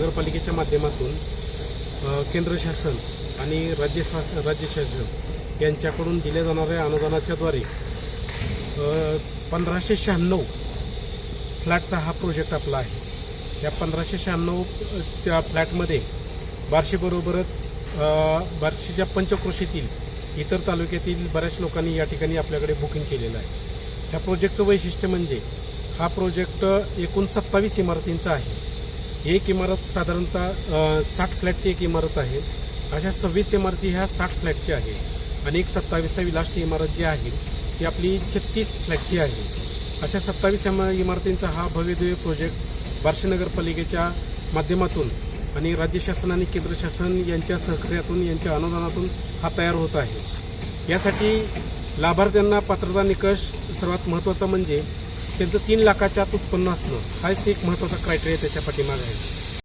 नगरपालिकेच्या माध्यमातून केंद्र शासन आणि राज्य शासन यांच्याकडून दिल्या जाणाऱ्या अनुदानाच्याद्वारे 1596 फ्लॅटचा हा प्रोजेक्ट आपला आहे। या 1596च्या फ्लॅटमध्ये बार्शीबरोबरच बार्शीच्या पंचक्रोशीतील इतर तालुक्यातील बऱ्याच लोकांनी या ठिकाणी आपल्याकडे बुकिंग केलेलं आहे। ह्या प्रोजेक्टचं वैशिष्ट्य म्हणजे हा प्रोजेक्ट एकूण 27 इमारतींचा आहे। एक इमारत साधारणतः 60 फ्लॅटची एक इमारत आहे। अशा 26 इमारती ह्या 60 फ्लॅटच्या आहे आणि एक 27वी लास्ट इमारत जी आहे ती आपली 36 फ्लॅटची आहे। अशा 27 इमारतींचा हा भव्यदिव्य प्रोजेक्ट बार्शी नगरपालिकेच्या माध्यमातून आणि राज्य शासन आणि केंद्र शासन यांच्या सहकार्यातून यांच्या अनुदानातून हा तयार होत आहे। यासाठी लाभार्थ्यांना पात्रता निकष सर्वात महत्त्वाचा म्हणजे त्यांचं 3 लाखाच्या आत उत्पन्न असणं हाच एक महत्त्वाचा क्रायटेरिया त्याच्या पाठीमागे आहे।